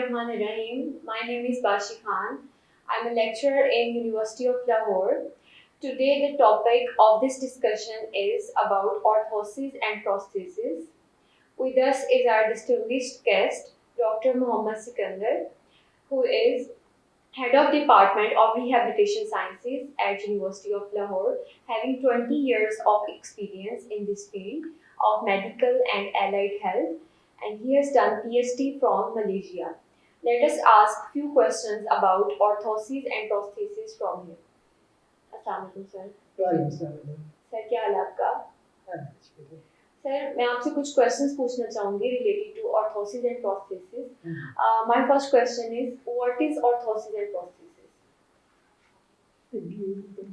Bismillahirrahmanirrahim. My name is Bashi Khan. I'm a lecturer in University of Lahore. Today the topic of this discussion is about orthosis and prosthesis. With us is our distinguished guest, Dr. Muhammad Sikandar, who is Head of Department of Rehabilitation Sciences at University of Lahore, having 20 years of experience in this field of medical and allied health, and he has done PhD from Malaysia. Let us ask few questions about orthosis and prosthesis from him. अस्सलाम वालेकुम sir. वालेकुम सलाम। Sir क्या हाल है आपका? हाँ, sir मैं आपसे कुछ क्वेश्चंस पूछना चाहूँगी related to orthosis and prosthesis. My first question is, what is orthosis and prosthesis?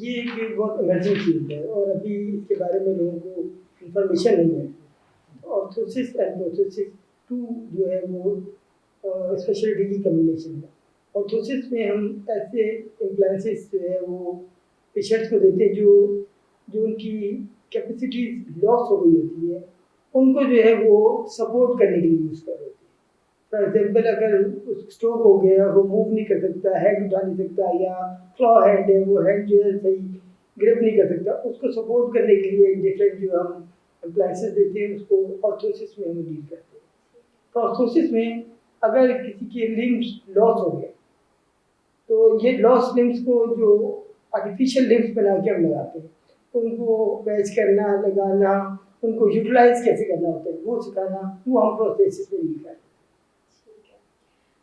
ये एक बहुत इमर्जिंग फील्ड है और अभी इसके बारे में लोगों को इंफॉर्मेशन नहीं है। ऑर्थोसिस एंड प्रोस्थेसिस टू जो है वो स्पेशलिटी की कम्बिनेशन है। ऑर्थोसिस में हम ऐसे इम्प्लांसेस जो है वो पेशेंट्स को देते हैं जो उनकी कैपेसिटीज लॉस हो गई होती है, उनको जो है वो सपोर्ट करने के लिए यूज़ कर रहे हैं। फॉर एग्जाम्पल, अगर स्ट्रोक हो गया, वो मूव नहीं कर सकता, हेड उठा नहीं सकता, या फ्लॉ हेड है, वो हेड जो है सही ग्रिप नहीं कर सकता, उसको सपोर्ट करने के लिए डिफरेंट जो हम अप्लायंसेस देते हैं उसको ऑर्थोसिस में हम डील करते हैं। प्रोस्थेसिस में अगर किसी के लिम्स लॉस हो गए तो ये लॉस लिम्स को जो आर्टिफिशियल लिम्स बना के हम लगाते हैं, उनको पैच करना, लगाना, उनको यूटिलाइज कैसे करना होता है वो सिखाना, वो हम प्रोस्थेसिस में डील करते हैं।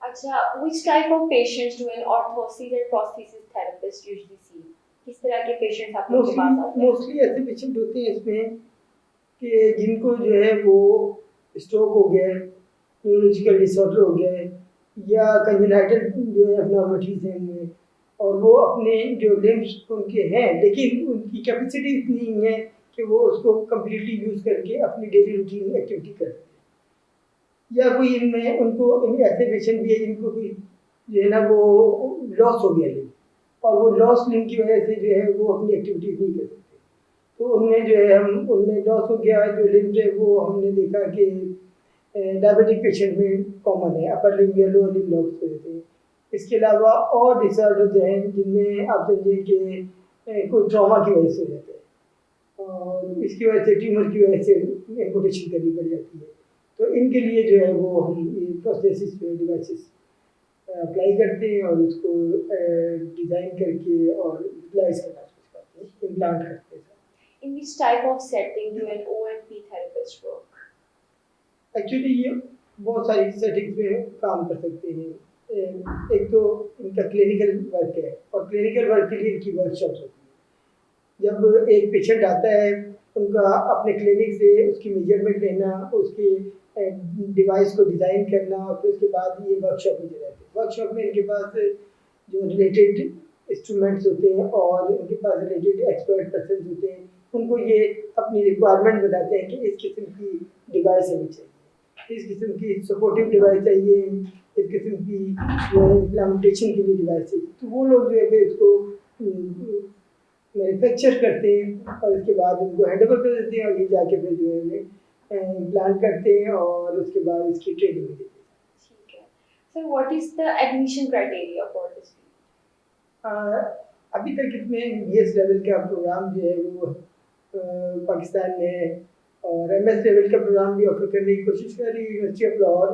अच्छा, which type of patients do an orthosis and prosthesis therapist usually see? किस तरह के पेशेंट्स आप लोगों के पास आते हैं? मोस्टली ऐसे पेशेंट होते हैं इसमें कि जिनको जो है वो स्ट्रोक हो गया, न्यूरोलॉजिकल डिसऑर्डर हो गया, या कंजेनाइटल जो है एब्नॉर्मलिटीज हैं उनमें, और वो अपने जो लिम्स उनके हैं लेकिन उनकी कैपेसिटी इतनी नहीं है कि वो उसको कम्प्लीटली यूज़ करके अपनी डेली रूटीन एक्टिविटी कर सकें। या कोई इनमें उनको ऐसे पेशेंट भी है जिनको कोई जो है ना वो लॉस हो गया लिंक, और वो लॉस लिंक की वजह से जो है वो अपनी एक्टिविटीज नहीं कर सकते, तो उनमें जो है हम उनमें लॉस हो गया जो लिंक है वो हमने देखा कि डायबिटिक पेशेंट में कॉमन है, अपर लिंग या लोअर लिंग लॉस हो जाते हैं। इसके अलावा और डिसऑर्डर्स हैं जिनमें आप समझिए कि कोई ट्रॉमा की वजह से हो जाता है, और इसकी वजह से ट्यूमर की वजह से एम्पुटेशन करनी पड़ जाती है। तो इनके लिए जो है वो हम ये प्रोस्थेसिस डिवाइसेस अप्लाई करते हैं और उसको डिज़ाइन करके और यूटिलाइज करना सिखाते हैं, इम्प्लांट करते हैं। In which type of setting do an ONP therapist work? Actually ये बहुत सारी सेटिंग्स में काम कर सकते हैं। एक तो इनका क्लिनिकल वर्क है, और क्लिनिकल वर्क के लिए इनकी वर्कशॉप्स होती है। जब एक पेशेंट आता है, उनका अपने क्लिनिक से उसकी मेजरमेंट लेना, उसके डिवाइस को डिज़ाइन करना, और फिर उसके बाद ये वर्कशॉप में जाते हैं। वर्कशॉप में इनके पास जो रिलेटेड इंस्ट्रूमेंट्स होते हैं और उनके पास रिलेटेड एक्सपर्ट पर्सन होते हैं, उनको ये अपनी रिक्वायरमेंट बताते हैं कि इस किस्म की डिवाइस हमें चाहिए, इस किस्म की सपोर्टिव डिवाइस चाहिए, इस किस्म की इम्प्लीमेंटेशन के लिए डिवाइस चाहिए। तो वो लोग जो है फिर इसको मैन्युफैक्चर करते हैं और उसके बाद उनको हैंड ओवर कर देते हैं, और ये जाके फिर जो है प्लान करते हैं और उसके बाद इसकी ट्रेनिंग देते हैं। ठीक है sir, what is the admission criteria for this field? अभी तक इसमें बीएस लेवल का प्रोग्राम जो है वो पाकिस्तान में, और एमएस लेवल का प्रोग्राम भी ऑफर करने की कोशिश कर रही है यूनिवर्सिटी ऑफ लाहौर,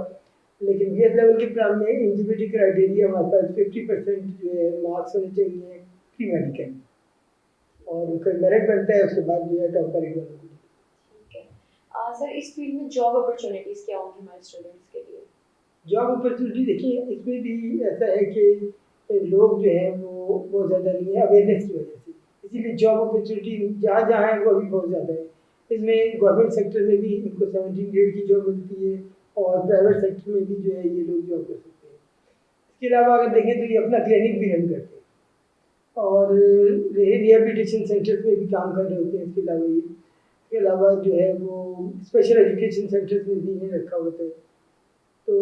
लेकिन बीएस लेवल के प्रोग्राम में एलिजिबिलिटी क्राइटेरिया हमारे पास 50% जो है मार्क्स होने चाहिए प्री मेडिकल, और उनका मेरिट बनता है, उसके बाद जो है टॉप का रिजल्ट। सर इस फील्ड में जॉब अपॉर्चुनिटीज क्या होंगी हमारे स्टूडेंट्स के लिए? जॉब अपॉर्चुनिटी देखिए, इसमें भी ऐसा है कि लोग जो हैं वो बहुत ज़्यादा नहीं है अवेयरनेस की वजह से, इसीलिए जॉब अपॉर्चुनिटी जहाँ जहाँ है वो अभी बहुत ज़्यादा है। इसमें गवर्नमेंट सेक्टर में भी इनको 17 ग्रेड की जॉब मिलती है, और प्राइवेट सेक्टर में भी जो है ये लोग जॉब कर सकते हैं। इसके अलावा अगर देखें तो ये अपना क्लिनिक भी रन करते हैं, और रिहेबिलिटेशन सेंटर्स में भी काम कर रहे होते हैं। इसके अलावा जो है वो स्पेशल एजुकेशन सेंटर्स में भी इन्हें रखा होता है। तो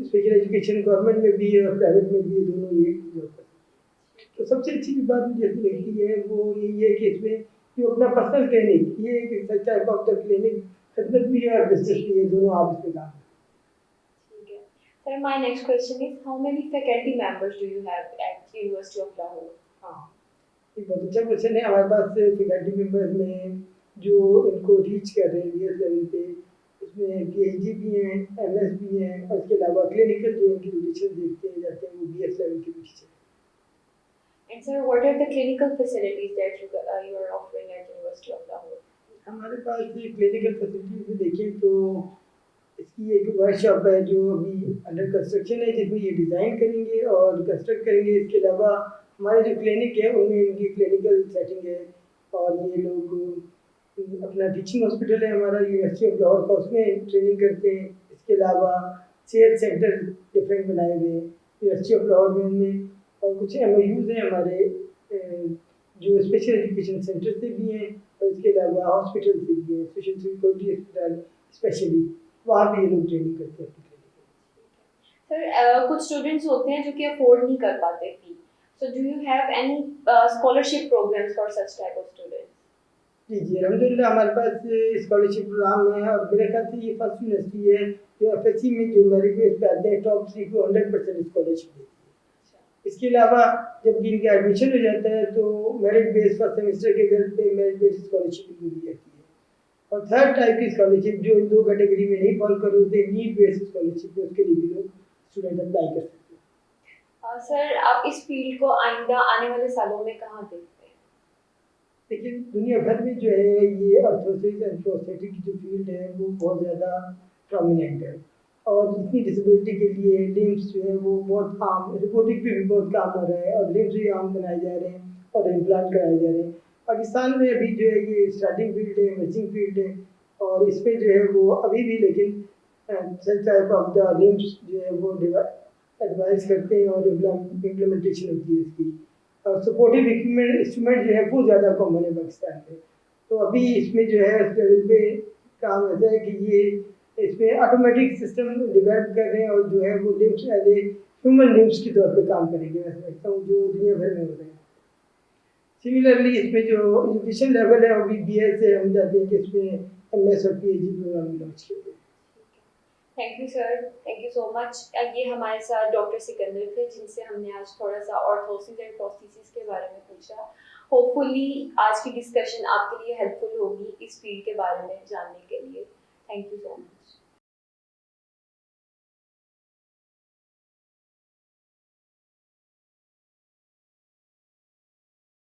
स्पेशल एजुकेशन गवर्नमेंट में भी है और प्राइवेट में भी है, दोनों ये जॉब करते हैं। तो सबसे अच्छी बात मुझे लगती है वो यही है कि इसमें जो अपना पर्सनल क्लिनिक, ये एक टाइप ऑफ द क्लिनिक खदमत भी है और बिजनेस भी है, दोनों आप इसमें काम। ठीक है Sir, my next question is, how many faculty members do you have at University of Lahore? हाँ, ये बहुत अच्छा क्वेश्चन है। हमारे पास फैकल्टी मेंबर्स में जो इनको टीच कर रहे हैं बीएस लेवल पे, उसमें पीएचडी भी हैं, एमएस भी हैं, और इसके अलावा क्लिनिकल जो इनकी पोजीशन देखते जाते हैं वो बीएस लेवल के भी टीचर हैं। And sir, what are the clinical facilities that you are offering at University of Lahore? हमारे पास ये क्लिनिकल फैसिलिटीज में देखें तो इसकी एक वर्कशॉप है जो अभी अंडर कंस्ट्रक्शन है, जिसमें ये डिज़ाइन करेंगे और कंस्ट्रक्ट करेंगे। इसके अलावा हमारे जो क्लिनिक है उनमें इनकी क्लिनिकल सेटिंग है, और ये लोग अपना टीचिंग हॉस्पिटल है हमारा यूनिवर्सिटी ऑफ लाहौर का, उसमें ट्रेनिंग करते हैं। इसके अलावा सेहत सेंटर डिफरेंट बनाए हुए हैं यूनिवर्सिटी ऑफ लाहौर में उनमें, और कुछ एमओयूज़ हैं हमारे जो स्पेशल एजुकेशन सेंटर से भी हैं, और इसके अलावा हॉस्पिटल से भी हैं, स्पेशल सिक्योरिटी हॉस्पिटल स्पेशली, वहाँ भी ये लोग ट्रेनिंग करते हैं। सर, कुछ स्टूडेंट्स होते हैं जो कि अफोर्ड नहीं कर पाते fee, so do you have any scholarship programs for such type of students? जी जी, अलहमदिल्ला हमारे पास स्कॉलरशिप प्रोग्राम है, और मेरे ख्याल से ये फर्स्ट यूनिवर्सिटी है जो एफएससी में जो मेरिट बेस पे आते हैं टॉप 3 को 100% स्कॉलरशिप देती है। इसके अलावा जब इनका एडमिशन हो जाता है तो मेरिट बेस फर्स्ट सेमेस्टर के रिजल्ट पे मेरिट बेस स्कॉलरशिप भी दी जाती है। और थर्ड टाइप की स्कॉलरशिप जो इन दो कैटेगरी में नहीं फॉल कर होते, नीड बेस्ड स्कॉलरशिप, उसके लिए भी लोग स्टूडेंट अप्लाई कर सकते हैं। सर, आप इस फील्ड को आइंदा आने वाले सालों में कहाँ देखते हैं? लेकिन दुनिया भर में जो है ये ऑर्थोसिस एंड प्रोस्थेटिक की जो फील्ड है वो बहुत ज़्यादा प्रोमिनेंट है, और इतनी डिसेबिलिटी के लिए लिम्स जो है वो बहुत आम, रोबोटिक पे भी बहुत काम हो रहा है, और लिम्स भी आम बनाए जा रहे हैं और इम्प्लांट कराए जा रहे हैं। पाकिस्तान में अभी जो है ये स्टार्टिंग फील्ड है, इमर्जिंग फील्ड है, और इसमें जो है वो अभी भी लेकिन सच टाइप ऑफ द लिम्स जो है वो एडवाइस करते हैं और इम्प्लीमेंटेशन होती है इसकी, और सपोर्टिव इक्विपमेंट इंस्ट्रूमेंट जो है वो ज़्यादा कॉमन है पाकिस्तान में। तो अभी इसमें जो है उस लेवल पे काम ऐसा है कि ये इसमें ऑटोमेटिक सिस्टम डेवलप कर रहे हैं, और जो है वो limbs as a human limbs के तौर पे काम करेंगे, मैं समझता हूँ, जो दुनिया भर में हो रहे हैं। सिमिलरली इसमें जो एजुकेशन लेवल है वो भी बीएस से हम चाहते हैं कि इसमें एमएस और पीएचडी प्रोग्राम लॉन्च किए जाए। Thank you sir, thank you so much. ये हमारे साथ डॉक्टर सिकंदर थे, जिनसे हमने आज थोड़ा सा ऑर्थोसिस एंड प्रोस्थेसिस के बारे में पूछा। होपफुली आज की डिस्कशन आपके लिए हेल्पफुल होगी इस फील्ड के बारे में जानने के लिए। Thank you so much.